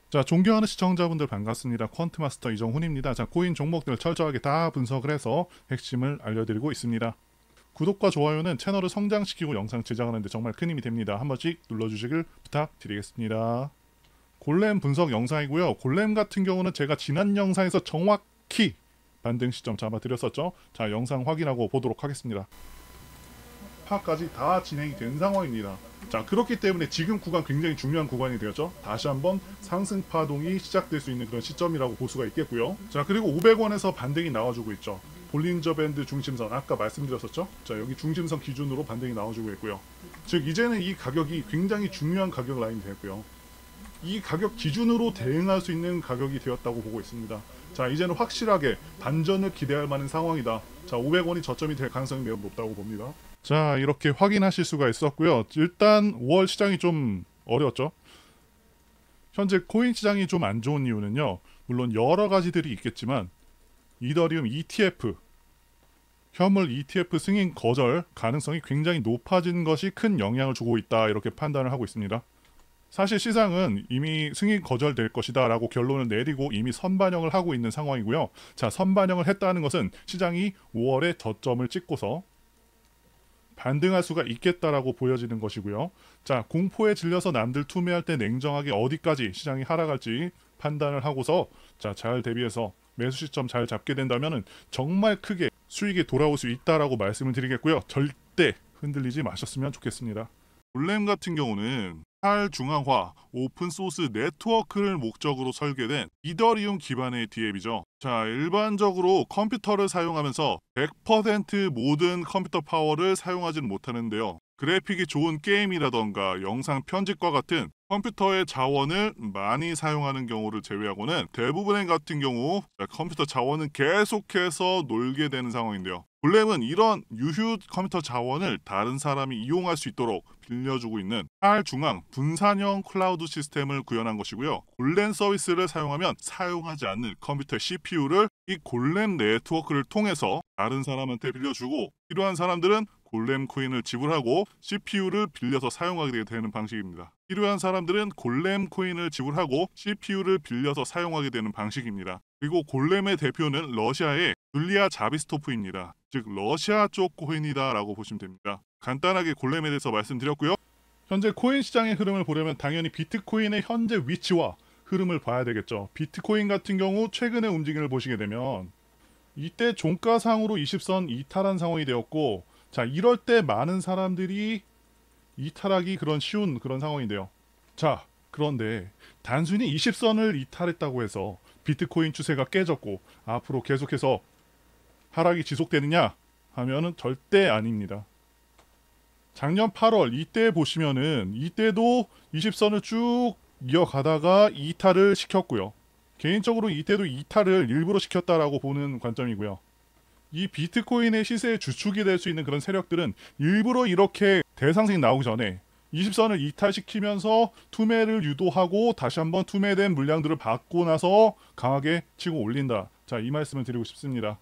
자, 존경하는 시청자분들 반갑습니다. 퀀트마스터 이정훈입니다. 자, 코인 종목들 철저하게 다 분석을 해서 핵심을 알려드리고 있습니다. 구독과 좋아요는 채널을 성장시키고 영상 제작하는데 정말 큰 힘이 됩니다. 한 번씩 눌러주시길 부탁드리겠습니다. 골렘 분석 영상이고요. 골렘 같은 경우는 제가 지난 영상에서 정확히 반등 시점 잡아드렸었죠. 자, 영상 확인하고 보도록 하겠습니다. 파까지 다 진행이 된 상황입니다. 자, 그렇기 때문에 지금 구간 굉장히 중요한 구간이 되었죠. 다시 한번 상승 파동이 시작될 수 있는 그런 시점이라고 볼 수가 있겠고요. 자, 그리고 500원에서 반등이 나와주고 있죠. 볼린저 밴드 중심선 아까 말씀드렸었죠. 자, 여기 중심선 기준으로 반등이 나와주고 있고요. 즉 이제는 이 가격이 굉장히 중요한 가격 라인이 되었고요. 이 가격 기준으로 대응할 수 있는 가격이 되었다고 보고 있습니다. 자, 이제는 확실하게 반전을 기대할 만한 상황이다. 자, 500원이 저점이 될 가능성이 매우 높다고 봅니다. 자, 이렇게 확인하실 수가 있었고요. 일단 5월 시장이 좀 어려웠죠. 현재 코인 시장이 좀 안 좋은 이유는요. 물론 여러 가지들이 있겠지만 이더리움 ETF, 현물 ETF 승인 거절 가능성이 굉장히 높아진 것이 큰 영향을 주고 있다. 이렇게 판단을 하고 있습니다. 사실 시장은 이미 승인 거절될 것이다 라고 결론을 내리고 이미 선반영을 하고 있는 상황이고요. 자, 선반영을 했다는 것은 시장이 5월에 저점을 찍고서 반등할 수가 있겠다라고 보여지는 것이고요. 자, 공포에 질려서 남들 투매할 때 냉정하게 어디까지 시장이 하락할지 판단을 하고서 자, 잘 대비해서 매수 시점 잘 잡게 된다면 정말 크게 수익이 돌아올 수 있다라고 말씀을 드리겠고요. 절대 흔들리지 마셨으면 좋겠습니다. 골렘 같은 경우는 탈중앙화 오픈소스 네트워크를 목적으로 설계된 이더리움 기반의 DApp이죠. 자, 일반적으로 컴퓨터를 사용하면서 100% 모든 컴퓨터 파워를 사용하지는 못하는데요. 그래픽이 좋은 게임이라던가 영상 편집과 같은 컴퓨터의 자원을 많이 사용하는 경우를 제외하고는 대부분의 같은 경우 컴퓨터 자원은 계속해서 놀게 되는 상황인데요. 골렘은 이런 유휴 컴퓨터 자원을 다른 사람이 이용할 수 있도록 빌려주고 있는 탈중앙 분산형 클라우드 시스템을 구현한 것이고요. 골렘 서비스를 사용하면 사용하지 않는 컴퓨터 CPU를 이 골렘 네트워크를 통해서 다른 사람한테 빌려주고 필요한 사람들은 골렘 코인을 지불하고 CPU를 빌려서 사용하게 되는 방식입니다. 필요한 사람들은 골렘 코인을 지불하고 CPU를 빌려서 사용하게 되는 방식입니다. 그리고 골렘의 대표는 러시아의 줄리아 자비스토프입니다. 즉 러시아 쪽 코인이다 라고 보시면 됩니다. 간단하게 골렘에 대해서 말씀드렸고요. 현재 코인 시장의 흐름을 보려면 당연히 비트코인의 현재 위치와 흐름을 봐야 되겠죠. 비트코인 같은 경우 최근의 움직임을 보시게 되면 이때 종가상으로 20선 이탈한 상황이 되었고, 자, 이럴 때 많은 사람들이 이탈하기 그런 쉬운 그런 상황인데요. 자, 그런데 단순히 20선을 이탈했다고 해서 비트코인 추세가 깨졌고 앞으로 계속해서 하락이 지속되느냐 하면은 절대 아닙니다. 작년 8월 이때 보시면은 이때도 20선을 쭉 이어가다가 이탈을 시켰고요. 개인적으로 이때도 이탈을 일부러 시켰다라고 보는 관점이고요. 이 비트코인의 시세의 주축이 될 수 있는 그런 세력들은 일부러 이렇게 대상승이 나오기 전에 20선을 이탈시키면서 투매를 유도하고 다시 한번 투매된 물량들을 받고 나서 강하게 치고 올린다. 자, 이 말씀을 드리고 싶습니다.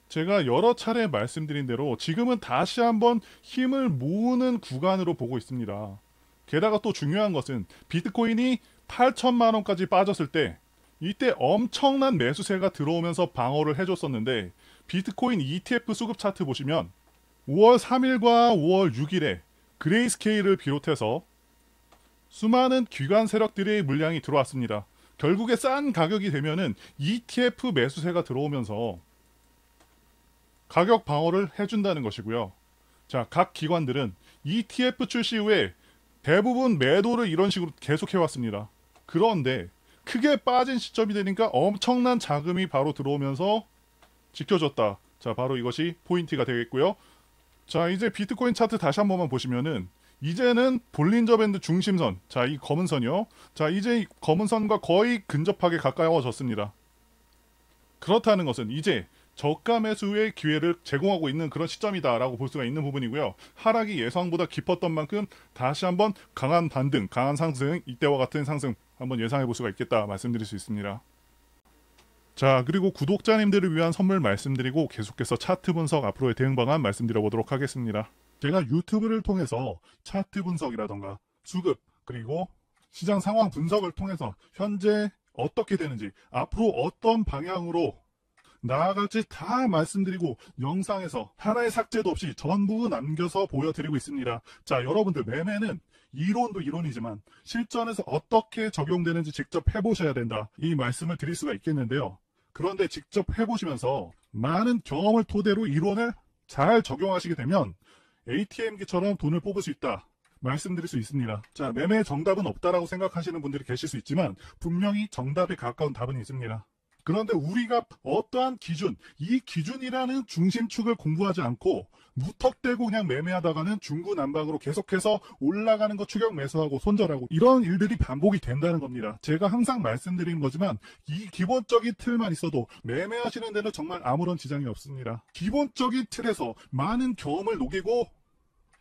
제가 여러 차례 말씀드린 대로 지금은 다시 한번 힘을 모으는 구간으로 보고 있습니다. 게다가 또 중요한 것은 비트코인이 8천만 원까지 빠졌을 때 이때 엄청난 매수세가 들어오면서 방어를 해줬었는데 비트코인 ETF 수급 차트 보시면 5월 3일과 5월 6일에 그레이스케일을 비롯해서 수많은 기관 세력들의 물량이 들어왔습니다. 결국에 싼 가격이 되면은 ETF 매수세가 들어오면서 가격 방어를 해준다는 것이고요. 자, 각 기관들은 ETF 출시 후에 대부분 매도를 이런 식으로 계속해왔습니다. 그런데 크게 빠진 시점이 되니까 엄청난 자금이 바로 들어오면서 지켜줬다. 자, 바로 이것이 포인트가 되겠고요. 자, 이제 비트코인 차트 다시 한 번만 보시면은 이제는 볼린저 밴드 중심선, 자, 이 검은 선이요. 자, 이제 이 검은 선과 거의 근접하게 가까워졌습니다. 그렇다는 것은 이제 저가 매수의 기회를 제공하고 있는 그런 시점이다라고 볼 수가 있는 부분이고요. 하락이 예상보다 깊었던 만큼 다시 한번 강한 반등, 강한 상승, 이때와 같은 상승 한번 예상해 볼 수가 있겠다 말씀드릴 수 있습니다. 자, 그리고 구독자님들을 위한 선물 말씀드리고 계속해서 차트 분석 앞으로의 대응 방안 말씀드려보도록 하겠습니다. 제가 유튜브를 통해서 차트 분석이라던가 수급 그리고 시장 상황 분석을 통해서 현재 어떻게 되는지, 앞으로 어떤 방향으로 나아갈지 다 말씀드리고 영상에서 하나의 삭제도 없이 전부 남겨서 보여드리고 있습니다. 자, 여러분들 매매는 이론도 이론이지만 실전에서 어떻게 적용되는지 직접 해보셔야 된다. 이 말씀을 드릴 수가 있겠는데요. 그런데 직접 해보시면서 많은 경험을 토대로 이론을 잘 적용하시게 되면 ATM기처럼 돈을 뽑을 수 있다. 말씀드릴 수 있습니다. 자, 매매의 정답은 없다라고 생각하시는 분들이 계실 수 있지만 분명히 정답에 가까운 답은 있습니다. 그런데 우리가 어떠한 기준, 이 기준이라는 중심축을 공부하지 않고 무턱대고 그냥 매매하다가는 중구난방으로 계속해서 올라가는 거 추격 매수하고 손절하고 이런 일들이 반복이 된다는 겁니다. 제가 항상 말씀드리는 거지만 이 기본적인 틀만 있어도 매매하시는 데는 정말 아무런 지장이 없습니다. 기본적인 틀에서 많은 경험을 녹이고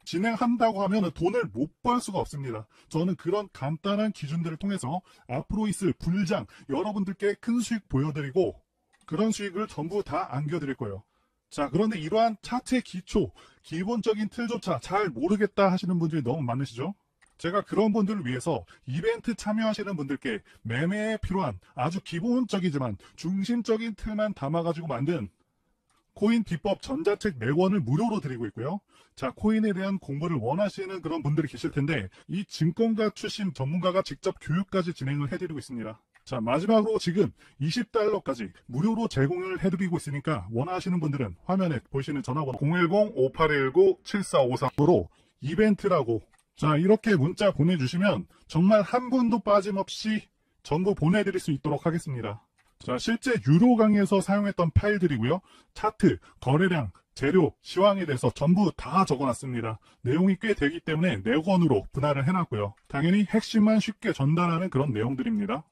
진행한다고 하면 돈을 못 벌 수가 없습니다. 저는 그런 간단한 기준들을 통해서 앞으로 있을 불장, 여러분들께 큰 수익 보여드리고 그런 수익을 전부 다 안겨드릴 거예요. 자, 그런데 이러한 차트의 기초, 기본적인 틀조차 잘 모르겠다 하시는 분들이 너무 많으시죠? 제가 그런 분들을 위해서 이벤트 참여하시는 분들께 매매에 필요한 아주 기본적이지만 중심적인 틀만 담아가지고 만든 코인 비법 전자책 4권을 무료로 드리고 있고요. 자, 코인에 대한 공부를 원하시는 그런 분들이 계실 텐데 이 증권가 출신 전문가가 직접 교육까지 진행을 해드리고 있습니다. 자, 마지막으로 지금 $20까지 무료로 제공을 해드리고 있으니까 원하시는 분들은 화면에 보이시는 전화번호 010-5819-7453으로 이벤트라고 자, 이렇게 문자 보내주시면 정말 한 분도 빠짐없이 전부 보내드릴 수 있도록 하겠습니다. 자, 실제 유료 강의에서 사용했던 파일들이고요. 차트, 거래량, 재료, 시황에 대해서 전부 다 적어놨습니다. 내용이 꽤 되기 때문에 4권으로 분할을 해놨고요. 당연히 핵심만 쉽게 전달하는 그런 내용들입니다.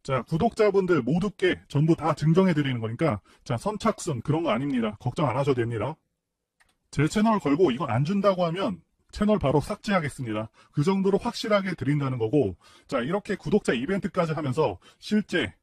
자, 구독자분들 모두께 전부 다 증정해드리는 거니까 자, 선착순 그런 거 아닙니다. 걱정 안 하셔도 됩니다. 제 채널 걸고 이거 안 준다고 하면 채널 바로 삭제하겠습니다. 그 정도로 확실하게 드린다는 거고 자, 이렇게 구독자 이벤트까지 하면서 실제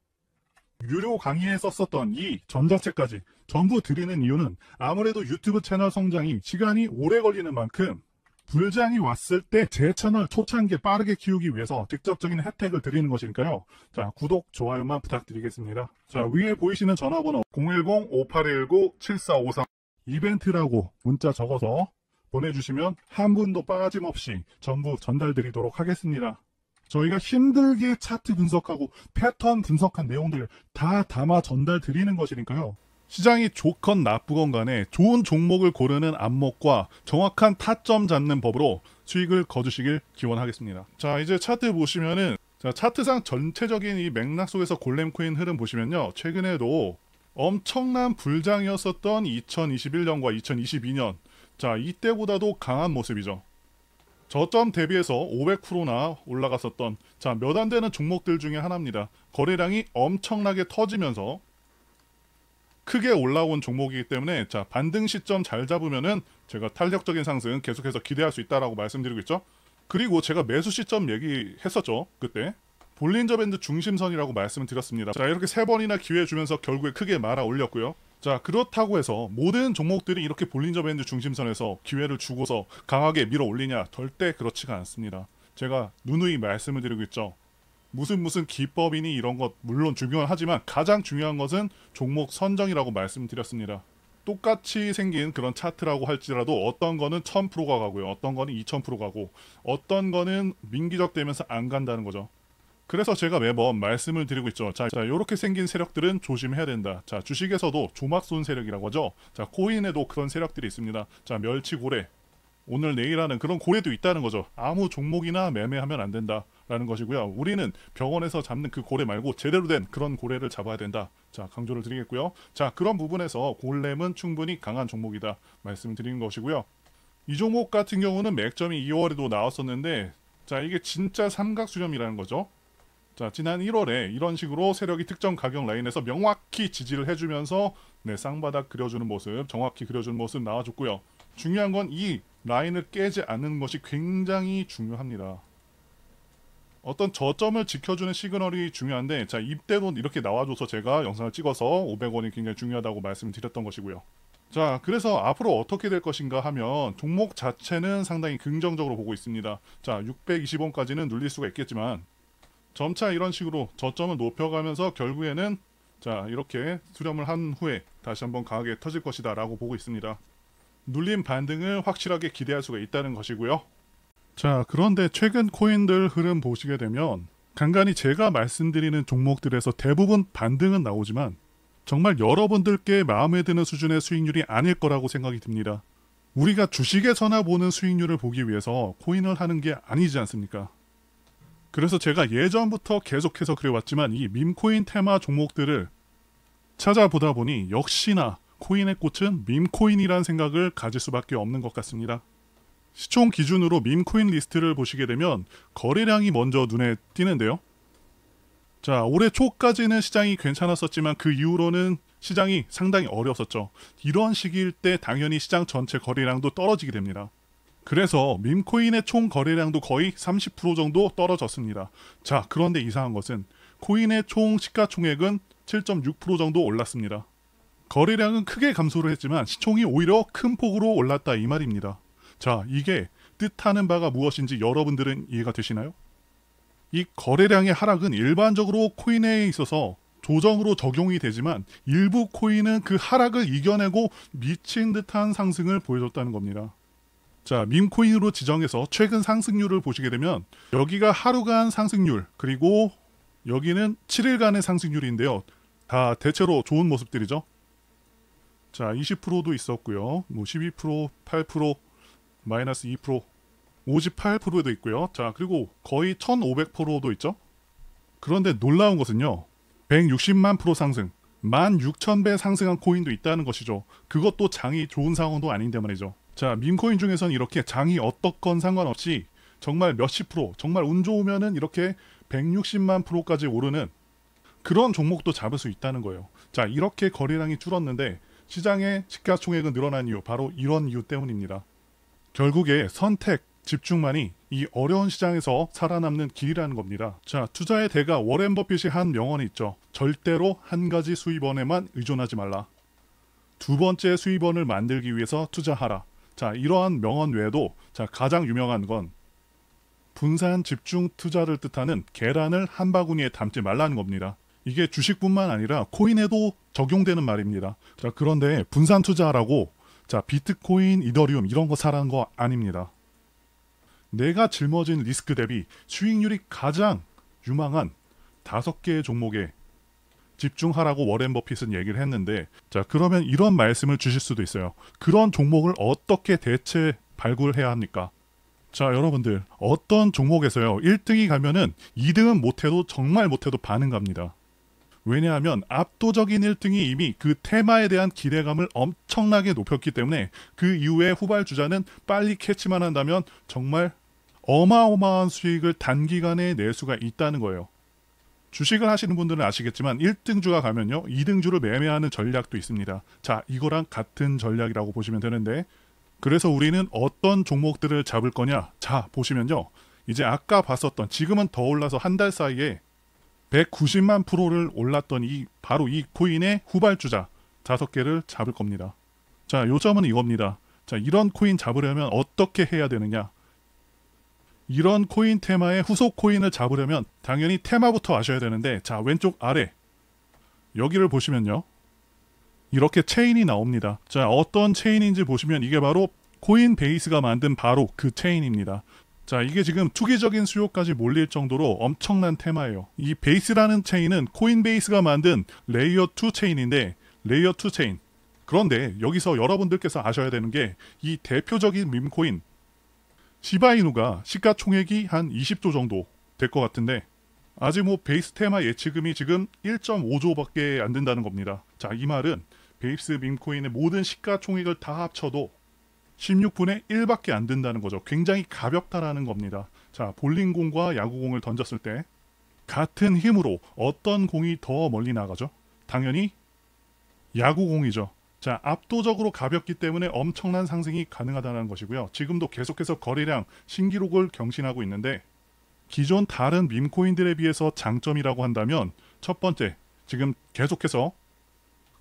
유료 강의에 썼었던 이 전자책까지 전부 드리는 이유는 아무래도 유튜브 채널 성장이 시간이 오래 걸리는 만큼 불장이 왔을 때 제 채널 초창기에 빠르게 키우기 위해서 직접적인 혜택을 드리는 것이니까요. 자, 구독, 좋아요만 부탁드리겠습니다. 자, 위에 보이시는 전화번호 010-5819-7453 이벤트라고 문자 적어서 보내주시면 한 분도 빠짐없이 전부 전달드리도록 하겠습니다. 저희가 힘들게 차트 분석하고 패턴 분석한 내용들을 다 담아 전달 드리는 것이니까요. 시장이 좋건 나쁘건 간에 좋은 종목을 고르는 안목과 정확한 타점 잡는 법으로 수익을 거두시길 기원하겠습니다. 자, 이제 차트 보시면은 자, 차트상 전체적인 이 맥락 속에서 골렘코인 흐름 보시면요. 최근에도 엄청난 불장이었었던 2021년과 2022년 자, 이때보다도 강한 모습이죠. 저점 대비해서 500%나 올라갔었던 자, 몇 안 되는 종목들 중에 하나입니다. 거래량이 엄청나게 터지면서 크게 올라온 종목이기 때문에 자, 반등 시점 잘 잡으면은 제가 탄력적인 상승 계속해서 기대할 수 있다라고 말씀드리고 있죠. 그리고 제가 매수 시점 얘기했었죠. 그때 볼린저 밴드 중심선이라고 말씀을 드렸습니다. 자, 이렇게 3번이나 기회 주면서 결국에 크게 말아 올렸고요. 자, 그렇다고 해서 모든 종목들이 이렇게 볼린저 밴드 중심선에서 기회를 주고서 강하게 밀어 올리냐? 절대 그렇지가 않습니다. 제가 누누이 말씀을 드리고 있죠. 무슨 기법이니 이런 것 물론 중요하지만 가장 중요한 것은 종목 선정이라고 말씀드렸습니다. 똑같이 생긴 그런 차트라고 할지라도 어떤 거는 1000%가 가고요. 어떤 거는 2000% 가고 어떤 거는 민기적되면서 안 간다는 거죠. 그래서 제가 매번 말씀을 드리고 있죠. 자, 이렇게 생긴 세력들은 조심해야 된다. 자, 주식에서도 조막손 세력이라고 하죠. 자, 코인에도 그런 세력들이 있습니다. 자, 멸치고래, 오늘 내일 하는 그런 고래도 있다는 거죠. 아무 종목이나 매매하면 안 된다라는 것이고요. 우리는 병원에서 잡는 그 고래 말고 제대로 된 그런 고래를 잡아야 된다. 자, 강조를 드리겠고요. 자, 그런 부분에서 골렘은 충분히 강한 종목이다 말씀을 드리는 것이고요. 이 종목 같은 경우는 맥점이 2월에도 나왔었는데 자, 이게 진짜 삼각수렴이라는 거죠. 자, 지난 1월에 이런 식으로 세력이 특정 가격 라인에서 명확히 지지를 해주면서 네, 쌍바닥 그려주는 모습, 정확히 그려주는 모습 나와줬고요. 중요한 건 이 라인을 깨지 않는 것이 굉장히 중요합니다. 어떤 저점을 지켜주는 시그널이 중요한데 자, 이때도 이렇게 나와줘서 제가 영상을 찍어서 500원이 굉장히 중요하다고 말씀을 드렸던 것이고요. 자, 그래서 앞으로 어떻게 될 것인가 하면 종목 자체는 상당히 긍정적으로 보고 있습니다. 자, 620원까지는 눌릴 수가 있겠지만 점차 이런 식으로 저점을 높여가면서 결국에는 자, 이렇게 수렴을 한 후에 다시 한번 강하게 터질 것이다 라고 보고 있습니다. 눌림 반등을 확실하게 기대할 수가 있다는 것이고요. 자, 그런데 최근 코인들 흐름 보시게 되면 간간히 제가 말씀드리는 종목들에서 대부분 반등은 나오지만 정말 여러분들께 마음에 드는 수준의 수익률이 아닐 거라고 생각이 듭니다. 우리가 주식에서나 보는 수익률을 보기 위해서 코인을 하는 게 아니지 않습니까? 그래서 제가 예전부터 계속해서 그래왔지만 이 밈코인 테마 종목들을 찾아보다 보니 역시나 코인의 꽃은 밈코인이라는 생각을 가질 수밖에 없는 것 같습니다. 시총 기준으로 밈코인 리스트를 보시게 되면 거래량이 먼저 눈에 띄는데요. 자, 올해 초까지는 시장이 괜찮았었지만 그 이후로는 시장이 상당히 어려웠었죠. 이런 시기일 때 당연히 시장 전체 거래량도 떨어지게 됩니다. 그래서 밈코인의 총 거래량도 거의 30% 정도 떨어졌습니다. 자, 그런데 이상한 것은 코인의 총 시가총액은 7.6% 정도 올랐습니다. 거래량은 크게 감소를 했지만 시총이 오히려 큰 폭으로 올랐다 이 말입니다. 자, 이게 뜻하는 바가 무엇인지 여러분들은 이해가 되시나요? 이 거래량의 하락은 일반적으로 코인에 있어서 조정으로 적용이 되지만 일부 코인은 그 하락을 이겨내고 미친 듯한 상승을 보여줬다는 겁니다. 자, 밈코인으로 지정해서 최근 상승률을 보시게 되면 여기가 하루간 상승률, 그리고 여기는 7일간의 상승률인데요. 다 대체로 좋은 모습들이죠. 자, 20%도 있었고요. 뭐 12%, 8%, 마이너스 2%, 58%도 있고요. 자, 그리고 거의 1500%도 있죠. 그런데 놀라운 것은요. 160만 프로 상승, 16,000배 상승한 코인도 있다는 것이죠. 그것도 장이 좋은 상황도 아닌데 말이죠. 자, 밈코인 중에서는 이렇게 장이 어떻건 상관없이 정말 몇십 프로, 정말 운 좋으면은 이렇게 160만 프로까지 오르는 그런 종목도 잡을 수 있다는 거예요. 자, 이렇게 거래량이 줄었는데 시장의 시가총액은 늘어난 이유, 바로 이런 이유 때문입니다. 결국에 선택, 집중만이 이 어려운 시장에서 살아남는 길이라는 겁니다. 자, 투자의 대가 워렌 버핏이 한 명언이 있죠. 절대로 한 가지 수입원에만 의존하지 말라. 두 번째 수입원을 만들기 위해서 투자하라. 자, 이러한 명언 외에도 자, 가장 유명한 건 분산 집중 투자를 뜻하는 계란을 한 바구니에 담지 말라는 겁니다. 이게 주식뿐만 아니라 코인에도 적용되는 말입니다. 자, 그런데 분산 투자라고 자, 비트코인, 이더리움 이런 거 사라는 거 아닙니다. 내가 짊어진 리스크 대비 수익률이 가장 유망한 5개의 종목에 집중하라고 워렌 버핏은 얘기를 했는데, 자, 그러면 이런 말씀을 주실 수도 있어요. 그런 종목을 어떻게 대체 발굴해야 합니까? 자, 여러분들 어떤 종목에서요 1등이 가면은 2등은 못해도 정말 못해도 반응 갑니다. 왜냐하면 압도적인 1등이 이미 그 테마에 대한 기대감을 엄청나게 높였기 때문에 그 이후에 후발주자는 빨리 캐치만 한다면 정말 어마어마한 수익을 단기간에 낼 수가 있다는 거예요. 주식을 하시는 분들은 아시겠지만 1등주가 가면요 2등주를 매매하는 전략도 있습니다. 자, 이거랑 같은 전략이라고 보시면 되는데, 그래서 우리는 어떤 종목들을 잡을 거냐? 자, 보시면요 이제 아까 봤었던, 지금은 더 올라서 한 달 사이에 190만 프로를 올랐던 바로 이 코인의 후발주자 5개를 잡을 겁니다. 자, 요점은 이겁니다. 자, 이런 코인 잡으려면 어떻게 해야 되느냐? 이런 코인 테마의 후속 코인을 잡으려면 당연히 테마부터 아셔야 되는데, 자, 왼쪽 아래 여기를 보시면요 이렇게 체인이 나옵니다. 자, 어떤 체인인지 보시면 이게 바로 코인베이스가 만든 바로 그 체인입니다. 자, 이게 지금 투기적인 수요까지 몰릴 정도로 엄청난 테마예요. 이 베이스라는 체인은 코인베이스가 만든 레이어 2 체인인데, 레이어 2 체인. 그런데 여기서 여러분들께서 아셔야 되는 게 이 대표적인 밈코인 시바이누가 시가총액이 한 20조 정도 될 것 같은데, 아직 뭐 베이스 테마 예치금이 지금 1.5조밖에 안 된다는 겁니다. 자, 이 말은 베이스 밈코인의 모든 시가총액을 다 합쳐도 16분의 1밖에 안 된다는 거죠. 굉장히 가볍다라는 겁니다. 자, 볼링공과 야구공을 던졌을 때 같은 힘으로 어떤 공이 더 멀리 나가죠? 당연히 야구공이죠. 자, 압도적으로 가볍기 때문에 엄청난 상승이 가능하다는 것이고요. 지금도 계속해서 거래량 신기록을 경신하고 있는데, 기존 다른 밈코인들에 비해서 장점이라고 한다면 첫 번째, 지금 계속해서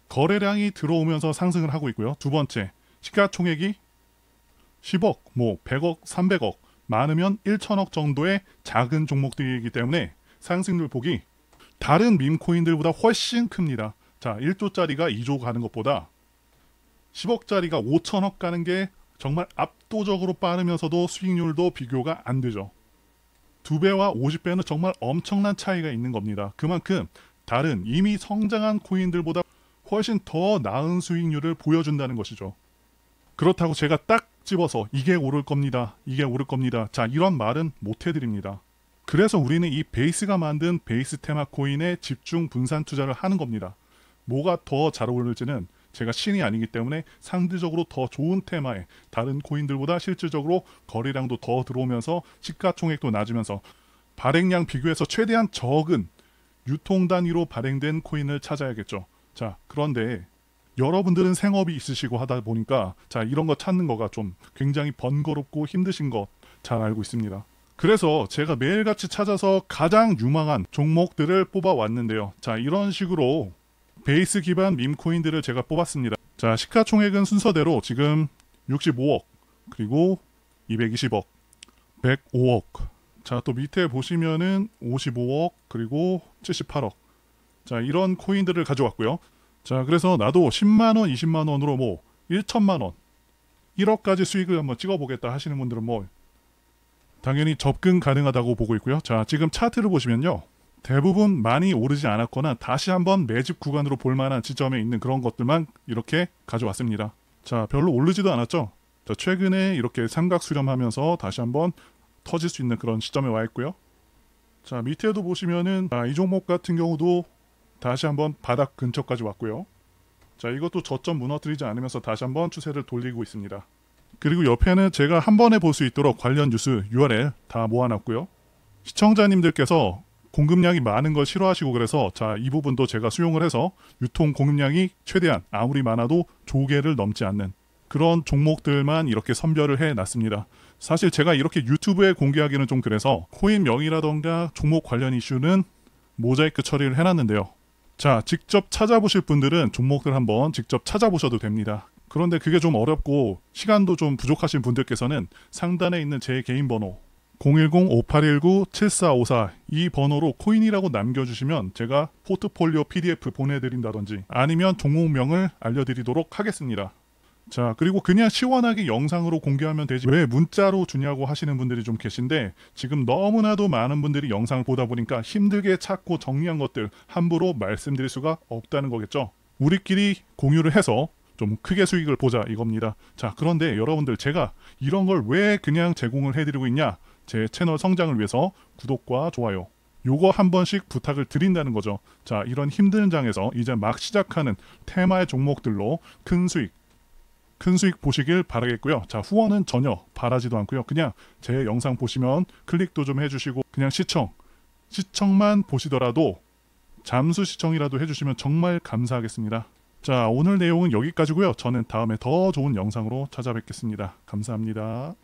거래량이 들어오면서 상승을 하고 있고요. 두 번째, 시가총액이 10억, 100억, 300억, 많으면 1천억 정도의 작은 종목들이기 때문에 상승률 폭이 다른 밈코인들보다 훨씬 큽니다. 자, 1조짜리가 2조 가는 것보다 10억짜리가 5천억 가는 게 정말 압도적으로 빠르면서도 수익률도 비교가 안 되죠. 2배와 50배는 정말 엄청난 차이가 있는 겁니다. 그만큼 다른 이미 성장한 코인들보다 훨씬 더 나은 수익률을 보여준다는 것이죠. 그렇다고 제가 딱 집어서 이게 오를 겁니다. 이게 오를 겁니다. 자, 이런 말은 못 해드립니다. 그래서 우리는 이 베이스가 만든 베이스 테마 코인에 집중 분산 투자를 하는 겁니다. 뭐가 더 잘 어울릴지는 제가 신이 아니기 때문에 상대적으로 더 좋은 테마에 다른 코인들보다 실질적으로 거래량도 더 들어오면서 시가총액도 낮으면서 발행량 비교해서 최대한 적은 유통 단위로 발행된 코인을 찾아야겠죠. 자, 그런데 여러분들은 생업이 있으시고 하다 보니까 자, 이런 거 찾는 거가 좀 굉장히 번거롭고 힘드신 거 잘 알고 있습니다. 그래서 제가 매일같이 찾아서 가장 유망한 종목들을 뽑아왔는데요. 자, 이런 식으로 베이스 기반 밈코인들을 제가 뽑았습니다. 자, 시가총액은 순서대로 지금 65억, 그리고 220억, 105억. 자, 또 밑에 보시면은 55억, 그리고 78억. 자, 이런 코인들을 가져왔고요. 자, 그래서 나도 10만원, 20만원으로 1천만원, 1억까지 수익을 한번 찍어보겠다 하시는 분들은 당연히 접근 가능하다고 보고 있고요. 자, 지금 차트를 보시면요. 대부분 많이 오르지 않았거나 다시 한번 매집 구간으로 볼만한 지점에 있는 그런 것들만 이렇게 가져왔습니다. 자, 별로 오르지도 않았죠. 자, 최근에 이렇게 삼각 수렴하면서 다시 한번 터질 수 있는 그런 시점에 와 있고요. 자, 밑에도 보시면은 이 종목 같은 경우도 다시 한번 바닥 근처까지 왔고요. 자, 이것도 저점 무너뜨리지 않으면서 다시 한번 추세를 돌리고 있습니다. 그리고 옆에는 제가 한 번에 볼 수 있도록 관련 뉴스 URL 다 모아놨고요. 시청자님들께서 공급량이 많은 걸 싫어하시고 그래서 자, 이 부분도 제가 수용을 해서 유통 공급량이 최대한 아무리 많아도 조개를 넘지 않는 그런 종목들만 이렇게 선별을 해놨습니다. 사실 제가 이렇게 유튜브에 공개하기는 좀 그래서 코인 명의라던가 종목 관련 이슈는 모자이크 처리를 해놨는데요. 자, 직접 찾아보실 분들은 종목들 한번 직접 찾아보셔도 됩니다. 그런데 그게 좀 어렵고 시간도 좀 부족하신 분들께서는 상단에 있는 제 개인 번호 010-5819-7454 이 번호로 코인이라고 남겨주시면 제가 포트폴리오 PDF 보내드린다든지 아니면 종목명을 알려드리도록 하겠습니다. 자, 그리고 그냥 시원하게 영상으로 공개하면 되지 왜 문자로 주냐고 하시는 분들이 좀 계신데 지금 너무나도 많은 분들이 영상을 보다 보니까 힘들게 찾고 정리한 것들 함부로 말씀드릴 수가 없다는 거겠죠. 우리끼리 공유를 해서 좀 크게 수익을 보자 이겁니다. 자, 그런데 여러분들 제가 이런 걸 왜 그냥 제공을 해드리고 있냐? 제 채널 성장을 위해서 구독과 좋아요 요거 한 번씩 부탁을 드린다는 거죠. 자, 이런 힘든 장에서 이제 막 시작하는 테마의 종목들로 큰 수익 보시길 바라겠고요. 자, 후원은 전혀 바라지도 않고요. 그냥 제 영상 보시면 클릭도 좀 해주시고 그냥 시청만 보시더라도 잠수 시청이라도 해주시면 정말 감사하겠습니다. 자, 오늘 내용은 여기까지고요. 저는 다음에 더 좋은 영상으로 찾아뵙겠습니다. 감사합니다.